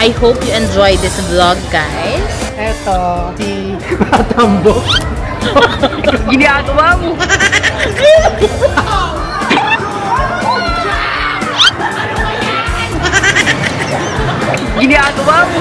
I hope you enjoy this vlog, guys. Eto, si Matambo. Ginagawa mo. Ginagawa mo.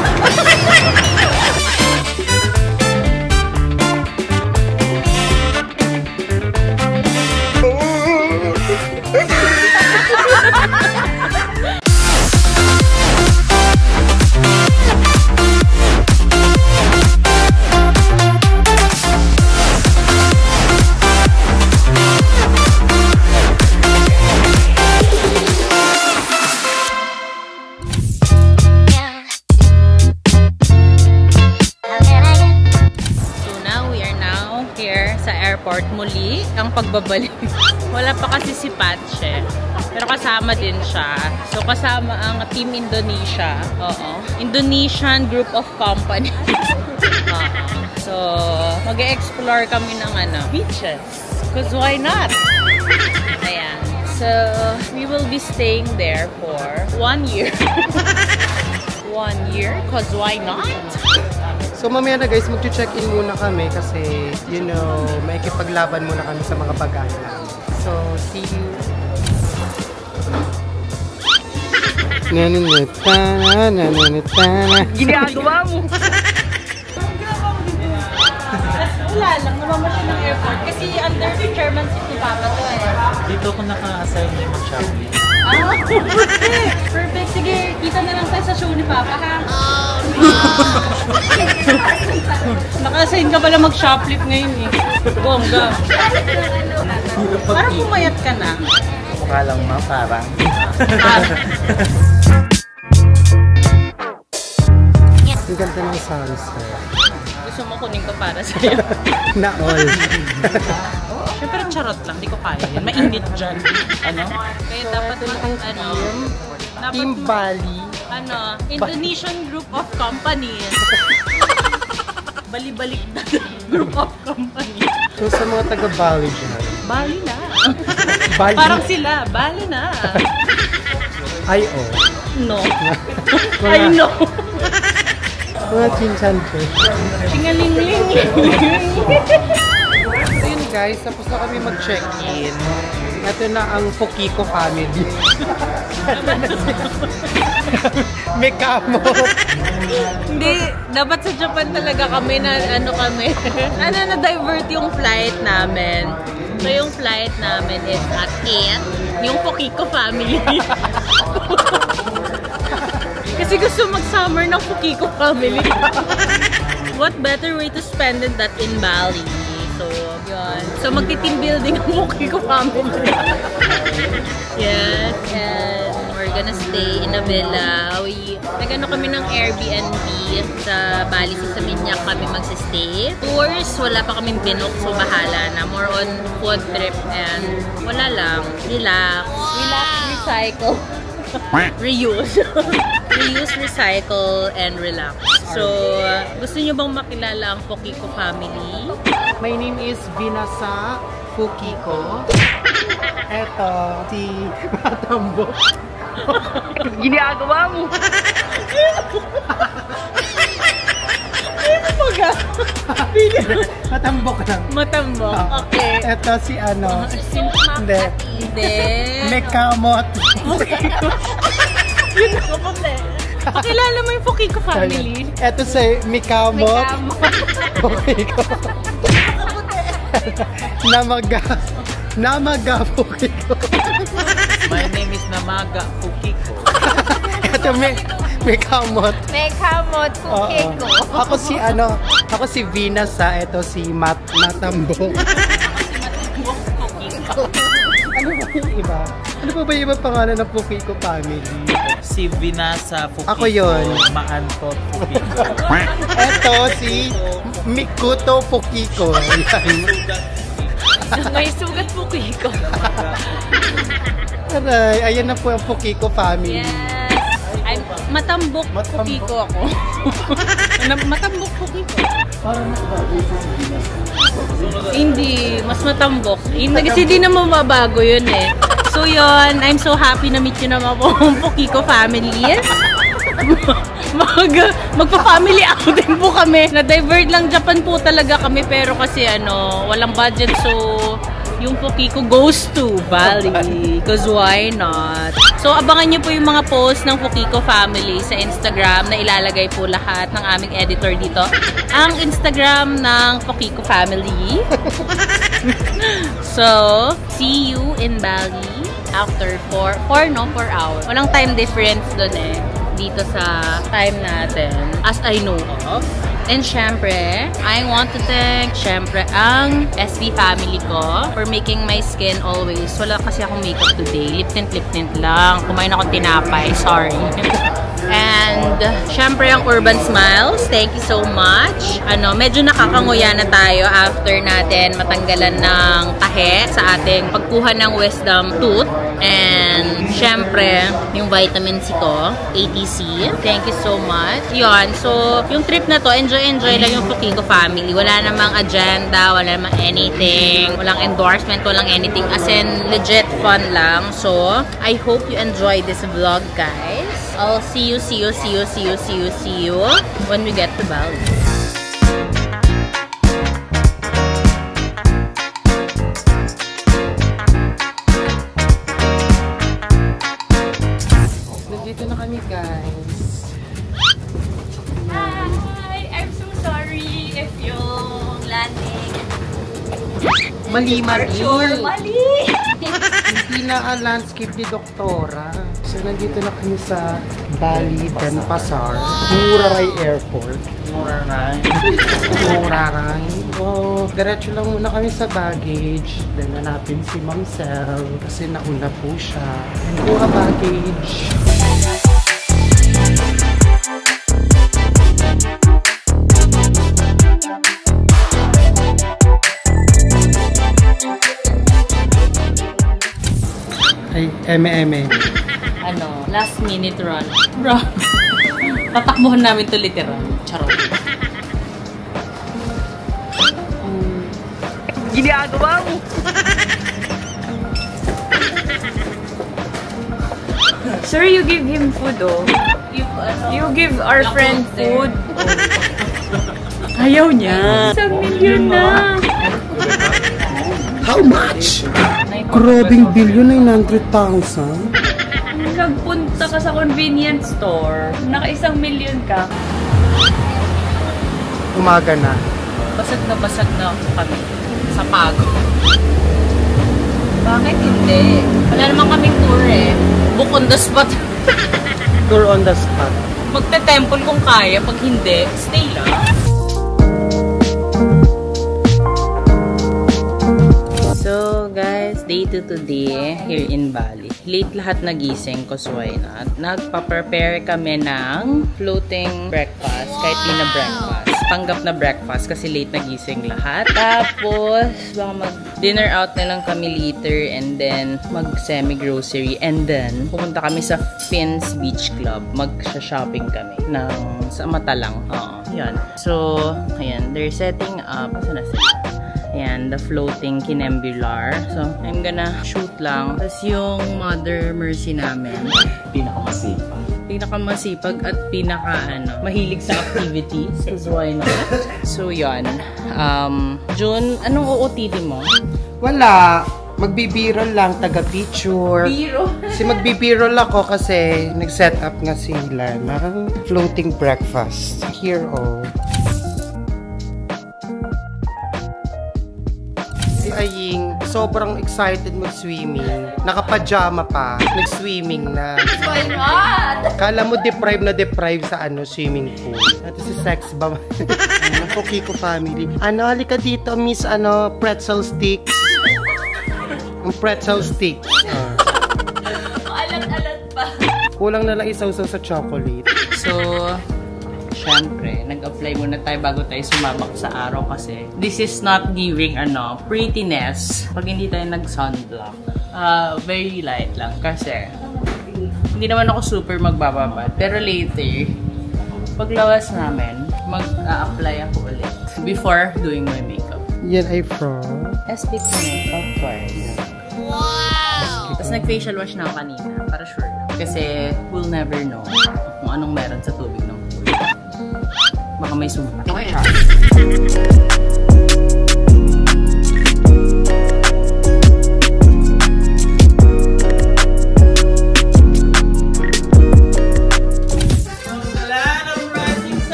Muli ang pagbabalik. Wala pa kasi si Patche, pero kasama din siya. So kasama ang Team Indonesia. Oo. Indonesian Group of Company. So mag-explore kami ng beaches. Because why not? Ayan. So we will be staying there for 1 year. 1 year? Because why not? So mamaya na guys, mag-check-in muna kami kasi, you know, may ikipaglaban muna kami sa mga bagay namin. So, see you. Ginagawa mo. Wala lang, namamasin ng airport kasi under the chairman seat ni Papa to eh. Dito ko naka-assign na yung mag-shopping. Perfect! Perfect! Sige, kita na lang tayo sa show ni Papa ha? Oh no! Naka-assign ka pala mag-shoplift ngayon eh. Bongga. Parang pumayat ka na. Mukha lang parang. Ang ganda ng sunset. Gusto mo kunin ko para sa'yo? Na all. Siyempre charot lang, di ko kaya yan. Mainit dyan. Kaya dapat Team Bali. Indonesian Group of Companies. Bali-balik na Group of Companies. So sa mga taga-Bali dyan. Bali na. Bali. Parang sila, Bali na. Ay, oh. No. I know. Mga chinchan ko. Chingalingling. So yun guys, tapos na kami mag-check-in. Ito na ang Fukiko family. May kamo. Hindi, dapat sa Japan talaga kami na na-divert yung flight namin. So yung flight namin is at 8, yung Fukiko family. Kasi gusto mag-summer ng Fukiko family. What better way to spend it than in Bali? So, yun. So, magti-team building ang Fukiko family. Yes, and we're gonna stay in a villa. Nag-ano kami ng Airbnb sa Bali, sa Saminyak kami magsistay. Tours, wala pa kaming binook, so bahala na. More on food trip and wala lang. Relax. Relax, recycle. Reuse. Reuse, recycle, and relax. So, gusto nyo bang makilala ang Fukiko family? My name is Vinasa Fukiko. Eto, si Matambo. Ginagawa mo. Ano ba ga? Matambok lang. Matambok, okay. Eto si Hindi. Hindi. Mekamot. Yun ako po eh. Pakilala mo yung Fukiko family. Eto si Mekamot. Fukiko. Namaga Fukiko. My name is Namaga Fukiko. Eto Mekamot. Mekamot Fukiko. Ako si Vinasa, eto si Matambo. Ano ba yung iba? Ano pa ba yung iba pangalan ng Fukiko family? Si Vinasa Fukiko. Ako yun. Maantot Fukiko. Eto si Mikuto Fukiko. May sugat Fukiko. Aray, ayan na po ang Fukiko family. Yes. I'm Matambok Fukiko ako. Matambok Fukiko. Hindi, mas matambok. Hindi na mababago yun eh. So yun, I'm so happy na meet you naman po ang Fukiko family. Magpa-family outing po kami. Na-divert lang Japan po talaga kami pero kasi walang budget so yung Fukiko goes to Bali. Because why not? So abangan nyo po yung mga posts ng Fukiko family sa Instagram na ilalagay po lahat ng aming editor dito. Ang Instagram ng Fukiko family. So, see you in Bali after 4 hours. Walang time difference dun dito sa time natin as I know of. And syempre, I want to thank ang SB family ko for making my skin always. Wala kasi akong makeup today. Lip tint lang. Kumain ako tinapay. Sorry. And syempre ang Urban Smiles. Thank you so much. Medyo nakakanguya na tayo after natin matanggalan ng tahe sa ating pagkuha ng wisdom tooth. And syempre, yung vitamin C ko, ATC. Thank you so much. Yun. So, yung trip na to, enjoy lang yung Fukiko family. Wala namang agenda, wala namang anything, walang endorsement, walang anything. As in, legit fun lang. So, I hope you enjoy this vlog, guys. I'll see you when we get to Bali. Dito na kami, guys. Hi! I'm so sorry if yung landing Mali. Mali! Hindi na landscape ni Doktora. So, nandito na kami sa Bali Denpasar, Ngurah Airport. Ngurah. Oh, diretso lang muna kami sa baggage. Then, hanapin si Ma'am Sel kasi nauna po siya. And kuha baggage. Ay, eme. Last minute run. Bro. Tatakbuhan namin to literal. Charot. Ginagawa mo! Sir, you give him food, oh. You give our friend food. Ayaw niya. 1 million na. How much? Grabing billion, 900,000. Nagpunta ka sa convenience store, naka 1 million ka. Umaga na. Basag na kami sa pagod. Bakit hindi? Wala naman kaming tour Book on the spot. Tour on the spot. Magte-temple kung kaya. Pag hindi, stay lang. So guys, day 2 today here in Bali. Late lahat nagising cause why not? Nagpa-prepare kami ng floating breakfast. Kahit di na breakfast. Panggap na breakfast kasi late nagising lahat. Tapos, baka mag-dinner out na lang kami later and then mag-semi-grocery and then pumunta kami sa Fins Beach Club. Mag-shopping kami sa Matalang. Yan. So, ayan. They're setting up. Saan na sila? Ayan, the floating kinembular. So, I'm gonna shoot lang. Tapos yung Mother Mercy namin. Pinakamasipag at mahilig sa activities. Because why not? So, yan. June, anong OOTD mo? Wala. Magbibirol lang, taga-picture. Biro? Kasi magbibirol ako kasi nag-set up nga sila ng floating breakfast. Here, Si Aying, sobrang excited mag-swimming. Naka-pajama pa. Nag-swimming na. Why not? Kala mo deprive sa swimming pool. Ito si Sex ba? Fukiko family. Halika dito, miss, pretzel sticks. Ang pretzel sticks. Alat-alat pa. Kulang na lang isaw-saw sa chocolate. So, syempre, nag-apply muna tayo bago tayo sumabak sa araw kasi this is not giving prettiness pag hindi tayo nag-sunblock. Very light lang kasi hindi naman ako super magbababad. Pero later, paglawas namin, mag-a-apply ako ulit before doing my makeup. Yan ay from SB Clinic, of course. Wow! Tapos nag-facial wash na ako kanina para sure lang. Kasi we'll never know kung anong meron sa tubig ng pool. Baka may sumpa.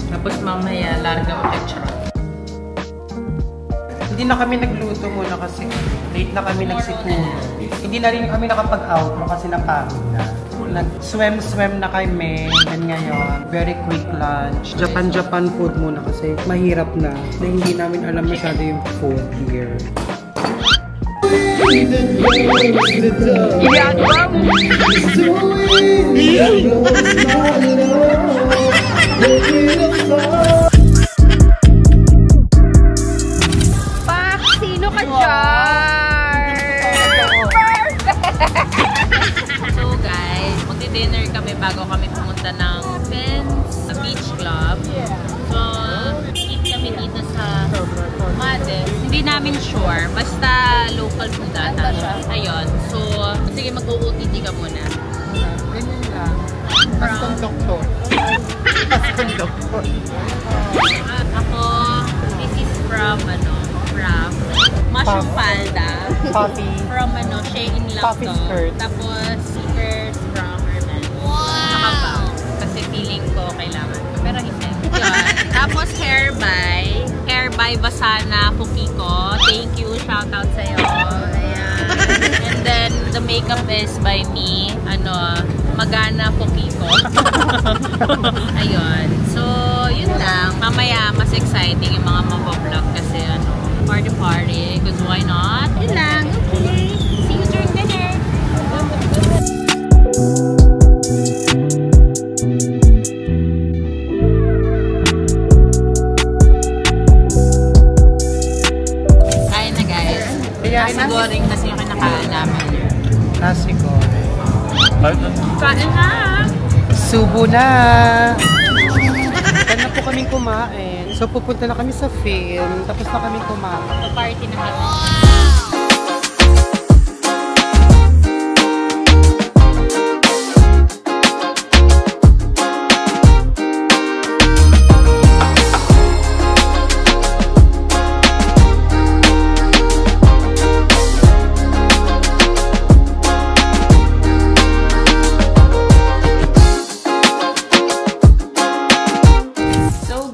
Tapos mamaya, larga mo picture. Hindi na kami nagluto muna kasi late na kami nagsipuno. Hindi na rin kami nakapag-out kasi napagod na. Nag-swim na kami. And ngayon, very quick lunch. Japan food muna kasi mahirap na. Hindi namin alam masyado yung food here. Pak, sino ka dyan? So guys, magdi-dinner kami bago kami pumunta ng Fence Beach Club. So, eat kami dito sa Made. Hindi namin sure. Basta local food ata. Ayun. So, sige mag-OOTD ka muna. Ganyan lang. Custom doctor. Custom doctor. Ako, this is from Mushroom Palda. Puffy. From Shein lang Puffy to. skirt. Tapos, stickers from Herman. Wow! Nakabaw. Kasi feeling ko kailangan ko. Pero hindi. Yun. Tapos, hair by Basana Fukiko. Thank you. Shout out sa'yo. Ayan. And then, the makeup is by me. Magana Fukiko. Ayun. So, yun lang. Mamaya, mas exciting yung mga mabablog kasi party. Because why not? Yun lang. Okay. See you during dinner. Kain na guys. Nasi goreng kasi yung kinakain namin. Nasi goreng. Kain na! Subo na! Kaya na po kaming kumain. So, pupunta na kami sa film. Tapos na kaming kumain. Party na kami.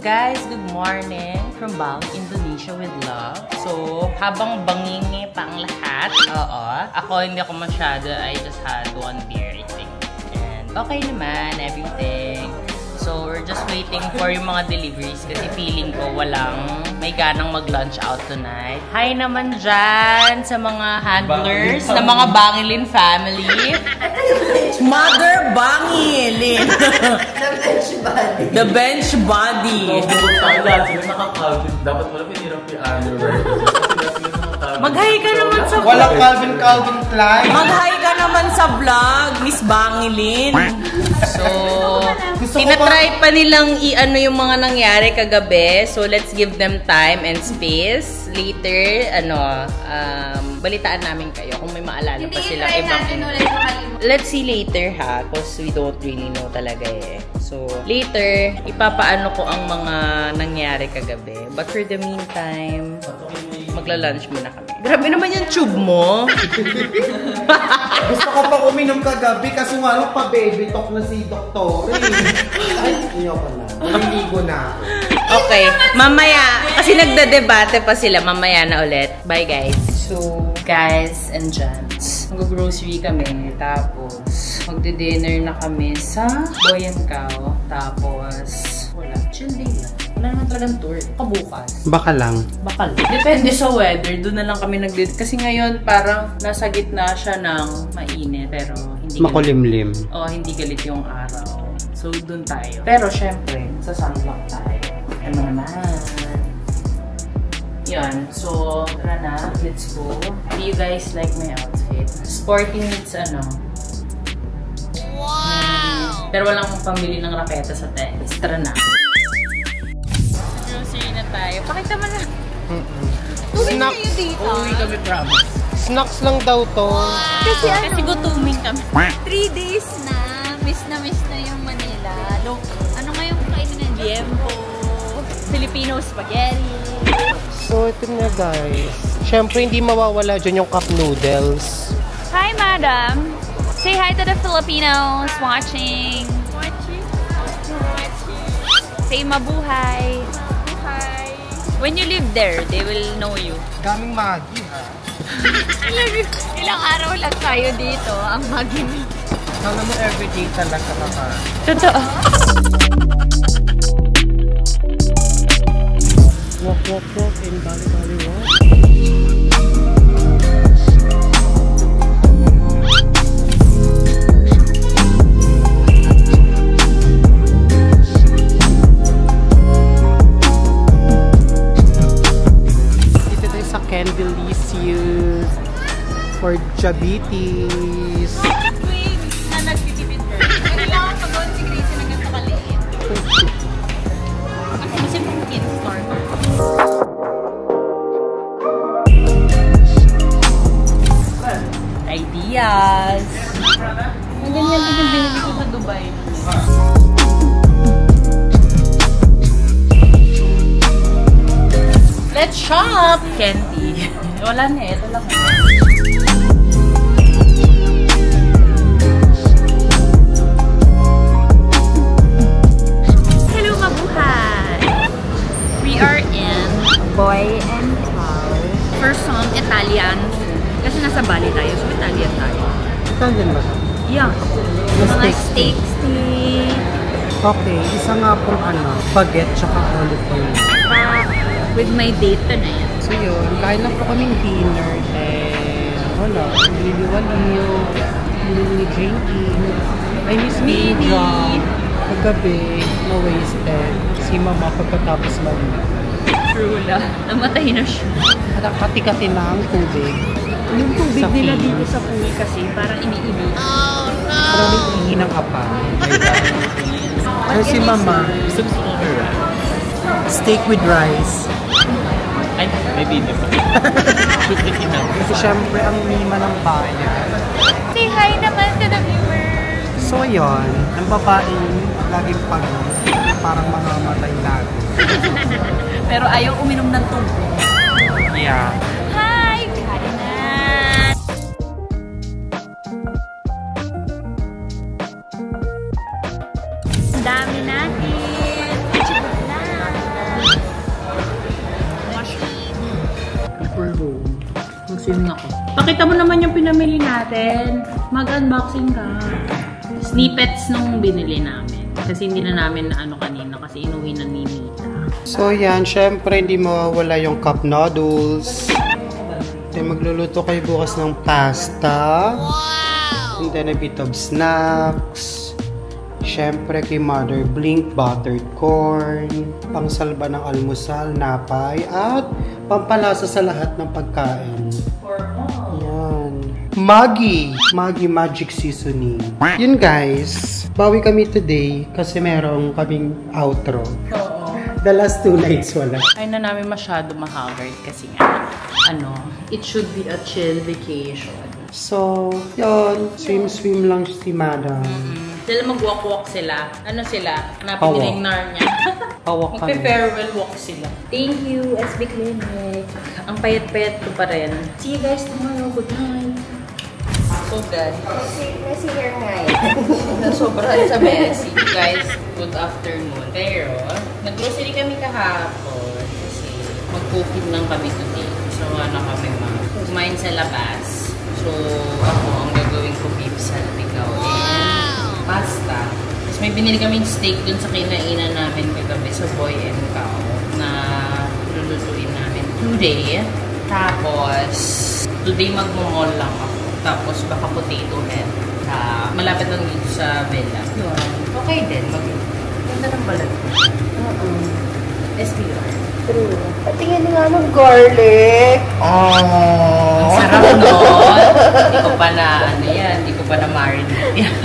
Guys, good morning from Bang, Indonesia with love. So, habang bangingi pa ang lahat, ako hindi ako masyado, I just had one beer, I think. And okay naman, everything. So, we're just waiting for yung mga deliveries kasi feeling ko may ganang mag-lunch out tonight. Hi naman dyan sa mga handlers na mga Bangilin family. Mother Bangilin! The bench body. Dapat wala pinirap yung underwear. Mag-hi ka naman sa vlog. Walang Calvin Klein. Mag-hi ka naman sa vlog, Miss Bangilin. So, tinatry pa nilang yung mga nangyari kagabi. So, let's give them time and space. Later, balitaan namin kayo kung may maalala pa silang ibang. Let's see later ha, because we don't really know talaga eh. So, later, ipapaano ko ang mga nangyari kagabi. But for the meantime, magla-lunch muna kami. Grabe naman yung tube mo. Gusto ko pa uminom kagabi kasi nga pa-baby talk na si Doktor. Ay, ayoko na. Maliligo na ako. Okay, mamaya, kasi nagdadebate pa sila, mamaya na ulit. Bye guys. So, guys and gents, mag-grocery kami, tapos magdi-dinner na kami sa Boy and Cow, tapos wala, chill day lang. Wala naman talagang tour. Kabukas. Baka lang. Bakal. Depende sa weather. Doon na lang kami kasi ngayon parang nasa gitna siya ng mainit. Pero hindi Makulimlim. hindi galit yung araw. So, doon tayo. Pero syempre, sa sunblock tayo. Ano naman? Yan. So, tara na. Let's go. Do you guys like my outfit? Sporty meets ano. Wow! Pero walang pambili ng raketa sa tennis. Tara na. Grocery na tayo. Pakita mo na. Snacks. Kayo dito. Uwi kami, promise. Snacks lang daw to. Kasi gutuming kami. 3 days na. Miss na yung Manila. Ano nga yung kainin ng Diempo? Filipino spaghetti. So, ito na guys. Siyempre, hindi mawawala dyan yung cup noodles. Hi, madam. Say hi to the Filipinos watching. Say mabuhay. Mabuhay. When you live there, they will know you. Daming Maggi, ha? Ilang araw lang tayo dito. Ang maging. Sana mo everyday talaga ka. Totoo. Walk, and bali, walk. Dito tayo sa Ken Delicious for diabetes. Wait, na nagtitipid her. Kailangan pag-on si Gracie ng ganito kaliit. Kasi pang kids store. Ideas! Ang ganyan din yung binili ko sa Dubai. Let's shop! Candy. Wala na, ito lang. Hello, mabuhay! We are in Boy and Cow. First song, Italian. Kasi nasa Bali tayo, so Italian tayo. Italian ba? Yeah. Mga steak. Okay, isa nga pong baguette tsaka olive oil. With my date na yan. So yun, kain lang po kaming dinner and wala, nililiwaliw, nilili-drinking. I miss being drunk. Kagabi, na-wasted. Si mama pagkatapos maligo. True na. Namatay na siya. Kati-kati na ang tubig. Yung tubig Sa nila pool. dito sa pool kasi parang iniinom. Maraming ihi ng apa. Pero si mama, Gusto mo si steak with rice. Ay, may video pa. Shoot it enough. Kasi syempre ang mima ng bayan. Say hi naman to the viewers. So yun, ang babaeng laging pagod. Parang mamamatay lagi. Pero ayaw uminom ng tubig. Yeah. Hi! Kain na! Ang dami natin! Chibog na! People room. Mag-swimming ako. Pakita mo naman yung pinamili natin. Mag-unboxing ka. Snippets nung binili namin. Kasi hindi na namin na kanina kasi inuwi na ni Mita. So yan, syempre hindi mawawala yung cup noodles. Then magluluto kayo bukas ng pasta. Wow! And then a bit of snacks. Syempre kay Mother Blink, buttered corn. Pangsalba ng almusal, napay, at pampalasa sa lahat ng pagkain. Yan. Maggi Magic Seasoning. Yun guys, bawi kami today kasi merong kaming outro. The last 2 nights wala. Ay na namin masyado mahagard kasi nga, it should be a chill vacation. So, yun. Swim lang si Madam. Sila mag-walk-walk sila. Ano sila? Hanapin nila yung Narnia. Pawak kami. Magpe-farewell walk sila. Thank you, SB Clinic. Ang payat-payat ko pa rin. See you guys tomorrow. Good night. So good. Messy hair night. Sobrang sa messy. Guys, good afternoon. Pero, nag-grocery kami kahapon kasi mag-cooking lang kami today. So, kami kumain sa labas. So, ako, ang gagawin ko beef salpicao and pasta. Tapos may binili kaming steak dun sa kinainan namin kagabi sa Boy and Cow na lulutuin namin today. Tapos, today mag-mall lang ako. Tapos, baka potato head. Malapit lang dito sa Bella. Okay din. Ganda ng balat ko. SPR. True. Patingin nga ng garlic. Ang sarap nun. Hindi ko pa na, ano yan, hindi ko pa na marinate yan.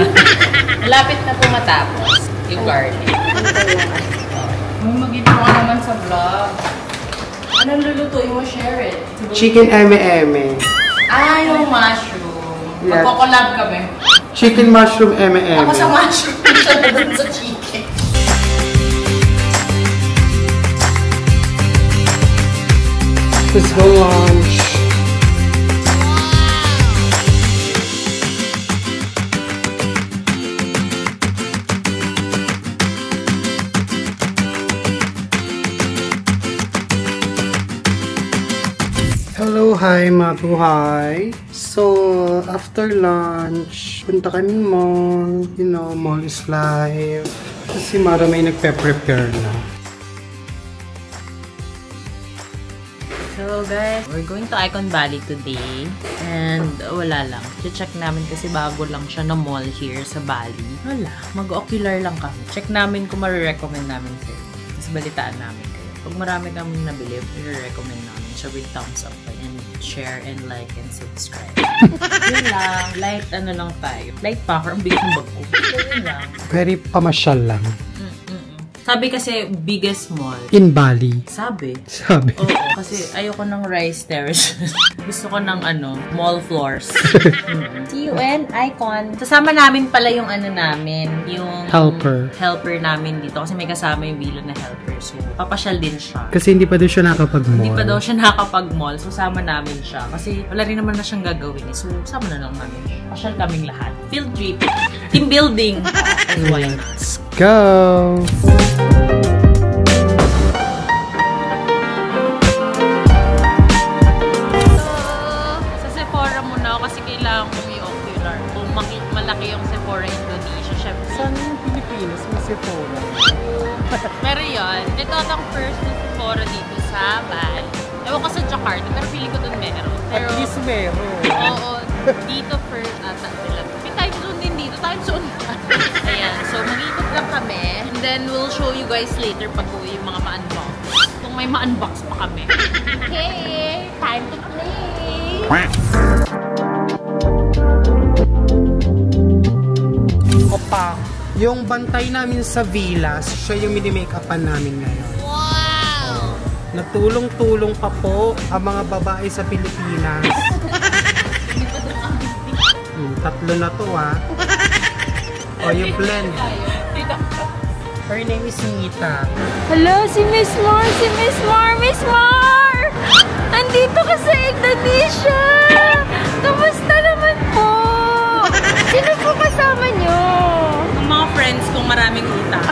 Malapit na po matapos yung garlic. Mag-ito ka naman sa vlog. Anong lulutuin mo? Share it. Chicken eme-eme. Yung mushroom. Yes. Magko-collab kami. Chicken mushroom eme-eme. Ako sa mushroom. Siya na dun sa chicken. Let's go lunch. Hello, hi mga buhay. So, after lunch, punta kami mall. You know, mall is life. Kasi Mara may nagpe-prepare na. So guys, we're going to Icon Valley today. And wala lang. Check namin kasi bago lang siya na mall here sa Bali. Wala. Mag-ocular lang kami. Check namin kung marirecommend namin sa'yo. Tapos balitaan namin kayo. Pag marami kami nabili, i-recommend namin siya with thumbs up and share and like and subscribe. Yun lang. Light ano lang tayo. Light packer. Ang bigat ng bag ko. Yun lang. Very pamasyal lang. Sabi kasi, biggest mall. In Bali. Sabi. Sabi. Oo, kasi ayoko ng rice terraces. Gusto ko ng mall floors. See you in Icon. Kasama namin pala yung namin, yung helper namin dito. Kasi may kasama yung bilog na helper. So, papasyal din siya. Kasi hindi pa daw siya nakapag-mall. Hindi pa daw siya nakapag-mall. So, sama namin siya. Kasi wala rin naman na siyang gagawin. So, sama na lang namin. Pasyal kaming lahat. Field trip. Team building. Let's go! Malaki yung Sephora Indonesia, syempre. Saan yung Pilipinas? May Sephora. Pero yun, ito ang first na Sephora dito sa Bali. Ewan ko sa Jakarta, pero feeling ko dun meron. Pero, at least meron. Oo, dito first ata sila. May time zone din dito, time zone. Ayan, so mag-ikot lang kami. And then we'll show you guys later pag uwi yung mga ma-unbox. Kung may ma-unbox pa kami. Okay, time to play! Opa, yung bantay namin sa villas, siya yung mini-make-upan namin ngayon. Wow! Nagtulong-tulong pa po ang mga babae sa Pilipinas. Tatlo na to O, yung blend. Her name is Nita. Hello, si Miss Mar! Si Miss Mar! Miss Mar! Andito ka sa Indonesia! Kamusta naman po? Sino po kasama nyo? Ang mga friends kong maraming utang.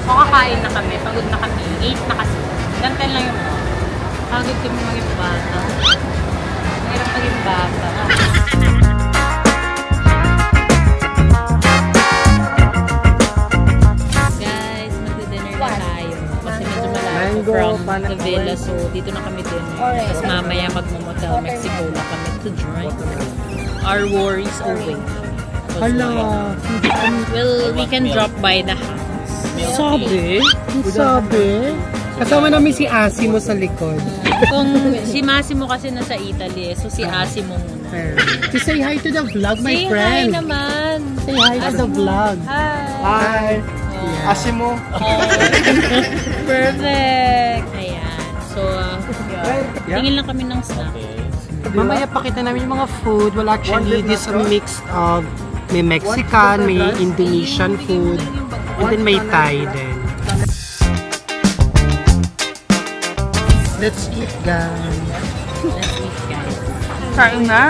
Makakain na kami, pagod na kami. 8 na kasi. Gantan lang yung pagod kami maging bata. Mahirap maging bata. Guys, mag-dinner na tayo. Kasi medyo malayo. from the villa. So, dito na kami din. Tapos mamaya magmo-motel Mexico na kami to drink our worries away. Hala. Well, we can drop by the house. Sabi? Sabi? Kasama namin si Asimo sa likod. Kung si Massimo kasi nasa Italy, so si Asimo muna. To say hi to the vlog, my Say friend. hi naman. Say hi to the vlog. Hi. Hi. Asimo. Perfect. Ayan. So, tingin lang kami ng snack. Mamaya pakita namin yung mga food. Well, actually, this a mix of may Mexican, may Indonesian food, and then may Thai din. Let's eat, guys. Let's eat, guys. Kain na.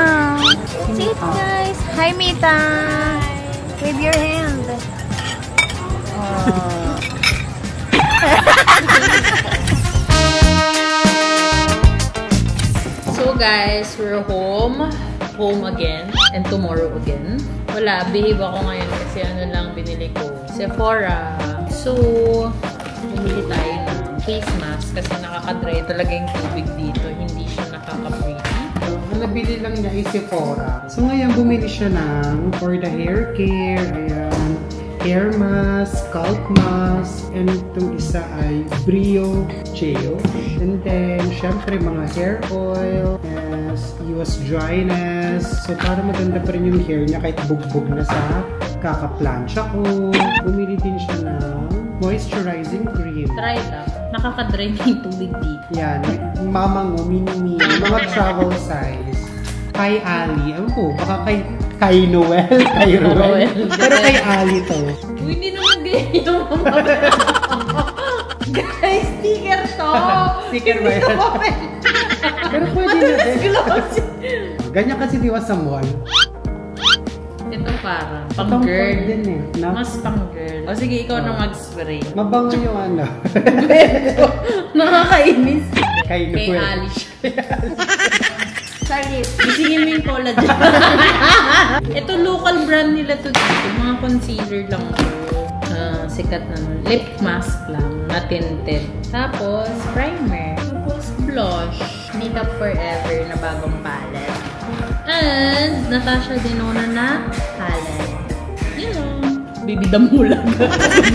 Sit, guys. Hi, Mita. With your hand. So guys, we're home again, and tomorrow again. Wala, behave ako ngayon kasi ano lang binili ko. Sephora. So, bumili tayo ng face mask kasi nakaka-dry talaga yung tubig dito. Hindi siya nakaka-breathe. Nabili lang niya ay Sephora. So ngayon bumili siya ng for the hair care, ayan, hair mask, scalp mask, and itong isa ay Brio Gel. And then, syempre mga hair oil, yes, US dryness. So para maganda pa rin yung hair niya kahit bugbog na sa kaka-plancha ko. Bumili din siya ng moisturizing cream. Try lang. Nakaka-dry na yung tubig dito. Yan, mamango, mini-mini, mga travel size. Kay Ali, ano po, baka kay Noel, kay Roel. Pero kay Ali to. Uy, hindi naman ganyan yung mga guys, sticker to! Sticker ba yan? Pero pwede na din. Ganyan kasi diwa sa mall. Ito parang Pang pang-girl. din eh. Na, Mas pang-girl. O sige, ikaw na mag-spray. mabango yung ano. Nakakainis. Kay Kay Noel. Ali siya. Sorry. Isingin mo yung collagen. Ito local brand nila to dito. Mga concealer lang to. Sikat na nun. Lip mask lang. Na tinted. Tapos, primer. Tapos, blush. Makeup Forever na bagong palette. And, Natasha Denona na palette. Yun lang. Baby damulag.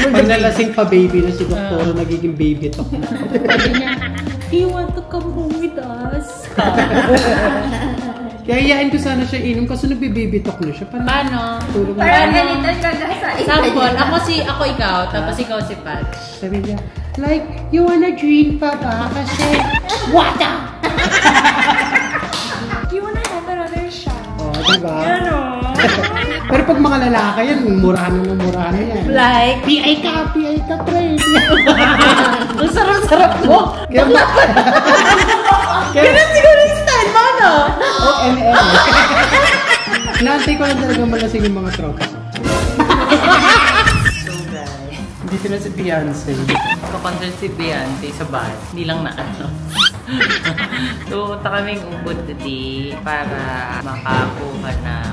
Pag nalasing pa baby na si Doktora, nagiging baby talk na. Sabi niya, you want to come home with us? Kaya yayain ko sana siya inom kasi nagbe-baby talk na siya. Paano? Tulog Parang na. ganito yung gagasa. Sample, ako ikaw, tapos ikaw si Patch. Sabi niya, like, you wanna drink pa ba? Kasi, water! You wanna have another shot? Oh, diba? Pero pag mga lalaki yan, murano yan. Like, PI ka, pre. ang sarap-sarap mo. Kaya Ganun siguro yung style mo, no? oh, Naantay ko lang talaga malasing yung mga tropa ko. So guys, Dito na si Beyonce. pa-concert si Beyonce sa bahay. Hindi lang na ano. So, punta kaming ubod today para makakuha ng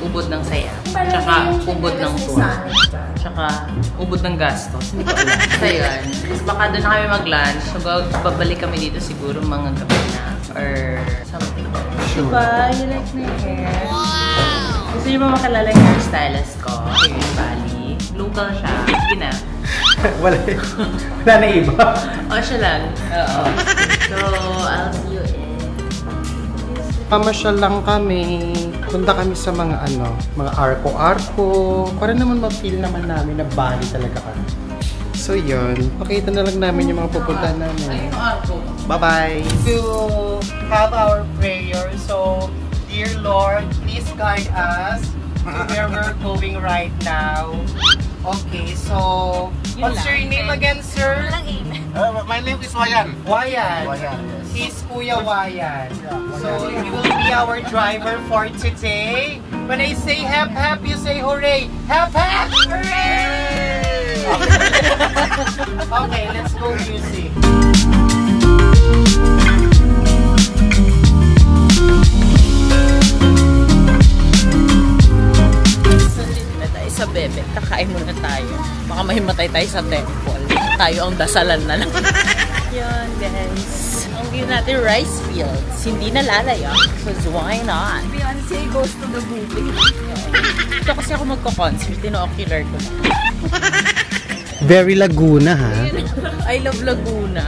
ubod ng saya. Tsaka ubod ng tour. Tsaka ubod ng gastos. Hindi ko alam. Basta yun. Tapos baka doon na kami mag-lunch. So, babalik kami dito siguro mga gabi na. Or something. Sure. Diba? You like my hair? Wow! Gusto niyo ba makalala yung hairstylist ko? Here in Bali. Local siya. Sige na. Wala na iba. Siya lang. Oo. So, I'll see you in... Pamasyal lang kami. Punta kami sa mga mga arko-arko. Para naman ma-feel naman namin na Bali talaga kami. So yun, pakita na lang namin yung mga pupuntahan namin. Bye-bye! To have our prayer. So, dear Lord, please guide us where we're going right now. Okay, so, what's your name again, sir? My name is Wayan. Wayan. Wayan, yes. He's Kuya Wayan. Yeah, So, Wayan. you will be our driver for today. When I say hep hep, you say hooray. Hep hep! Hooray! Okay, let's go music. Sa bebe, kakain muna tayo. Baka mahimatay tayo sa temple. Tayo ang dasalan na lang. guys. Ang view natin, rice fields. Hindi nalalaya. Because why not? Beyonce goes to the movie. Ito kasi ako magko-concert. Tino-ocular ko. Very Laguna, ha? I love Laguna.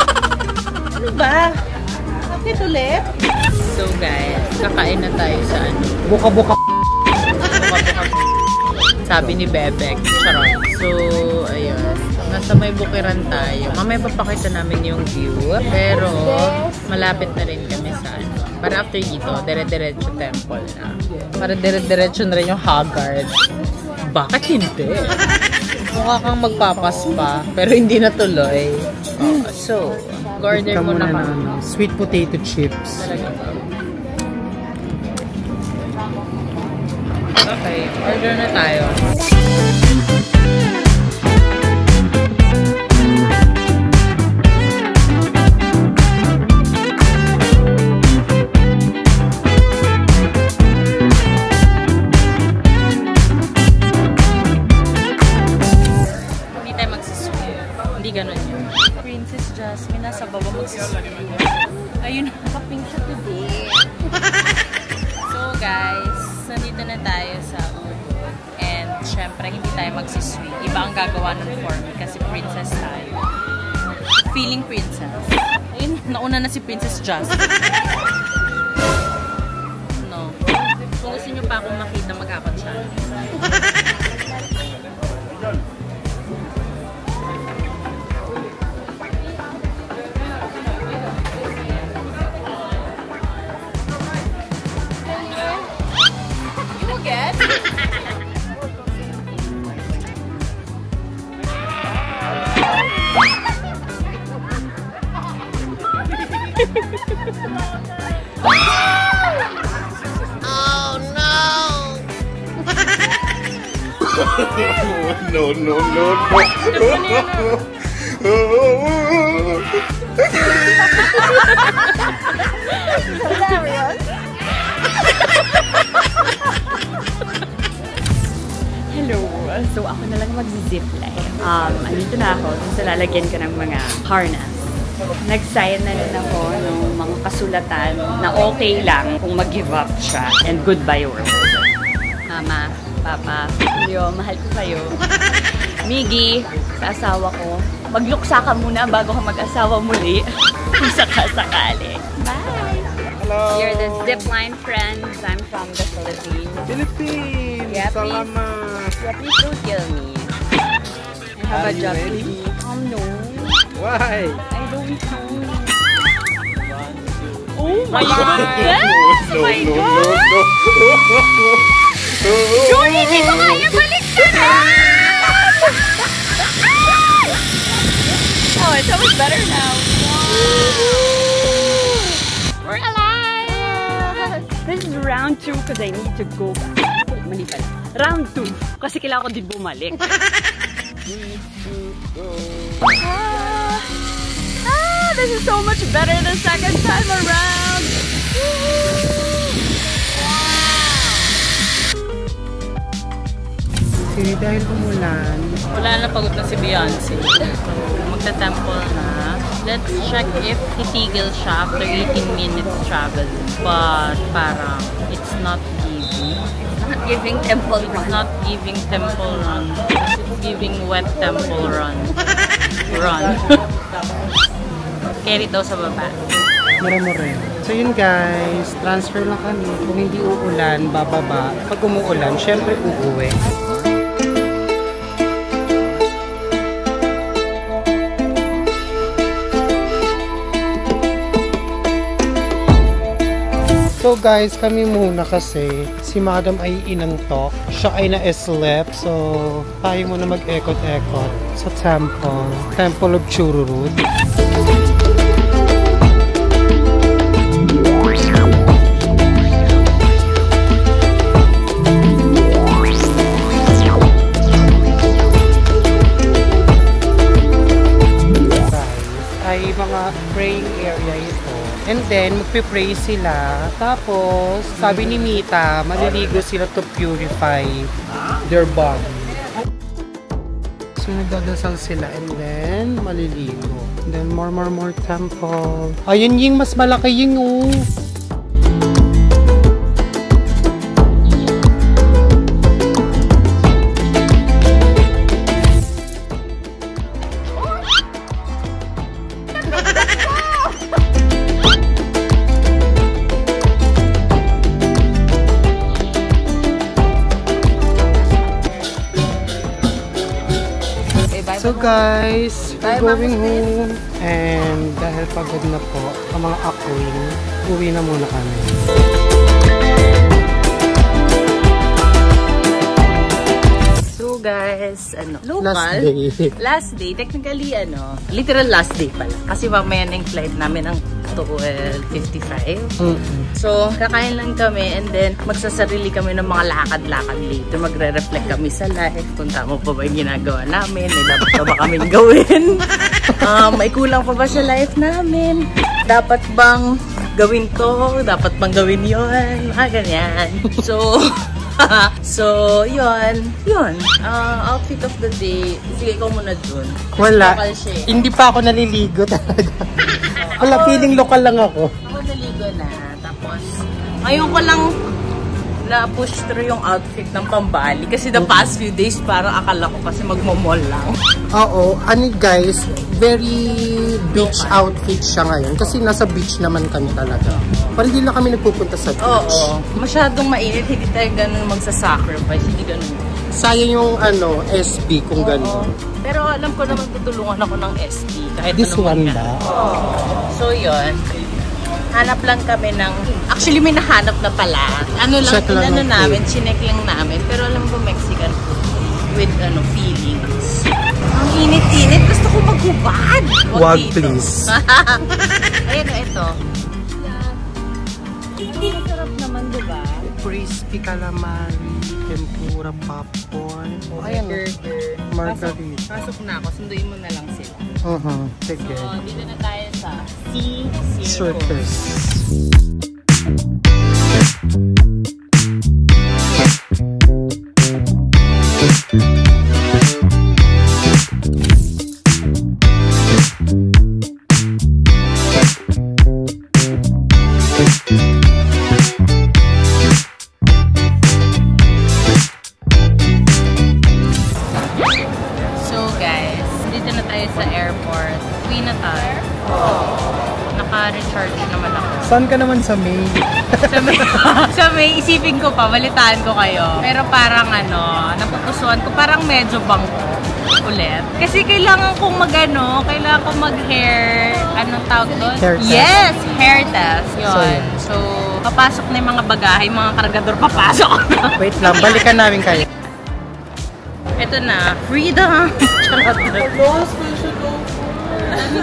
Ano ba? Bakit ulit? So guys, kakain na tayo sa ano. Buka-buka. Sabi ni Bebek. Charot. So, ayun. Nasa may bukiran tayo. Mamaya papakita namin yung view. Pero, malapit na rin kami sa ano. Para after dito, dire-diretso temple na. Para dire-diretso na rin yung Haggard. Bakit hindi? Mukha kang magpapas pa, pero hindi natuloy. So, order mo na kami. Sweet potato chips. Talaga ba? Okay, order na tayo. Hindi tayo magsiswim. Hindi ganun yun. Princess Jasmine nasa baba magsiswim. Ayun, kaping siya today. So guys, nandito na tayo sa Ubud. And syempre, hindi tayo magsiswim. Iba ang gagawa nun for me kasi princess tayo. Feeling princess. Ayun, nauna na si Princess Jasmine. No. Kung gusto nyo pa akong makita, mag-akot siya. Oh no! No, no, no, no. Hello! So, ako na lang mag-zipline. Andito na ako. So, lalagyan ko ng mga harness. Nag-sign na rin ako ng mga kasulatan na okay lang kung mag-give up siya and goodbye world. Mama, Papa, Leo, mahal ko kayo. Miggy, sa asawa ko, magluksa ka muna bago ka mag-asawa muli. Kung sakasakali. Bye! Hello! You're the zipline friends. I'm from the Philippines. Philippines! Yeah, please. Salamat! Yeah, please don't kill me. I have a job to do. No. Why? I don't know. Oh my goodness! No, Oh my no, God! no, no. Joy, hindi ko kaya balik ka na! Oh, it's so much better now. We're alive! This is round 2 because I need to go back. Mali pala. Round 2 kasi kailangan ko din bumalik. This is so much better the second time around. Kasi dahil umulan, Wala na, pagod na si Beyonce. So, magta-temple na. Let's check if titigil siya after 18 minutes travel. But parang it's not giving. Not giving temple It's run. not giving temple run. It's giving wet temple run. Run. Carry daw sa baba. mura-mura. So yun guys, transfer lang kami. Kung hindi uulan, bababa. Pag umuulan, syempre uuwi. So guys, kami muna kasi si Madam ay inantok. Siya ay na-sleep. So, tayo muna mag-ekot-ekot sa temple. Temple of Chururut. Ay mga praying area ito. And then, magpe-pray sila. Tapos, sabi ni Mita, maliligo sila to purify their body. So, nagdadasal sila and then, maliligo. Then more temple. Ayun yung mas malaki yung oh. So guys, we're going home. And dahil pagod na po ang mga ako'y, uwi na muna kami. So guys, local. Last day. Technically, literal last day pala. Kasi mamaya na yung flight namin ang 12:55. So, kakain lang kami and then magsasarili kami ng mga lakad-lakad later. Magre-reflect kami sa life kung tama pa ba yung ginagawa namin. May dapat pa ba kaming gawin? May kulang pa ba sa life namin? Dapat bang gawin to? Dapat bang gawin yun? Ganyan. So, yun. Outfit of the day. Sige, ikaw muna dun. Wala. Local siya. Hindi pa ako naliligo talaga. Wala, feeling local lang ako. Ako naligo na. Tapos, ngayon ko lang na-push through yung outfit ng pambali. Kasi the past few days, parang akala ko kasi magmamall lang. Oo. Guys, very beach outfit siya ngayon. Kasi nasa beach naman kami talaga. Parang hindi lang kami nagpupunta sa beach. Oo. Masyadong mainit. Hindi tayo ganun magsasacrifice. Hindi ganun. Sayang yung SB kung gano'n. Pero alam ko naman tutulungan ako ng SB. Kahit This one ba? So, yun. Hanap lang kami ng... Actually, may nahanap na pala. Check lang namin, chinek lang namin. Pero alam ko, Mexican food with feelings. Ang init-init. Gusto ko maghubad. Wag, please. Ayan, ito. Masarap naman, diba? Crispy calamari, tempura, popcorn. Ayan, margarita. Pasok na ako. Sunduin mo na lang sila. Sige. So, dito na tayo sa Sea Circus. Naka-recharge naman ako. Saan ka naman sa May? Sa May, isipin ko pa, balitaan ko kayo. Pero parang napupusuan ko, parang medyo bangko ulit. Kasi kailangan kong kailangan kong mag-hair, anong tawag doon? Hair test. Yes, hair test. Yun. So, papasok na yung mga bagahe, mga kargador papasok. Wait lang, balikan namin kayo. Ito na, freedom!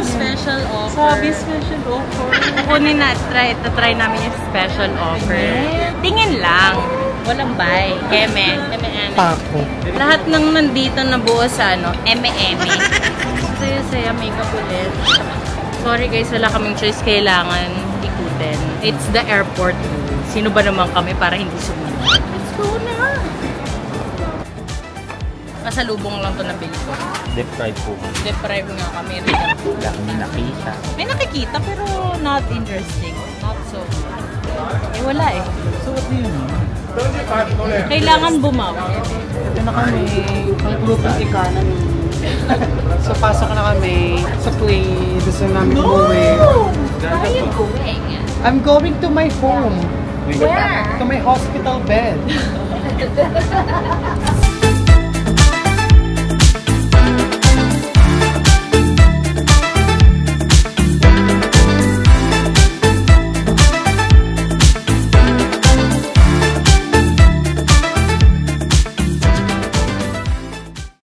Special offer. Sabi special offer. Kukunin na, try namin yung special offer. Tingin lang. Walang buy. Eme. Pako. Lahat ng nandito na buo sa eme. Saya-saya, makeup ulit. Sorry guys, wala kaming choice. Kailangan ikutin. It's the airport rule. Sino ba naman kami para hindi sumunod? Let's go na! Kasalubong lang to nabili ko. Deep-fried po. Deep-fried nga kami. Wala kami nakita. May nakikita pero not interesting. Not so. Wala eh. So what do you mean? Kailangan bumawi. Ito na kami. Ang grupong ikanan. So, pasok na kami sa plane. Gusto namin umuwi. Where are you going? I'm going to my home. Where? To my hospital bed.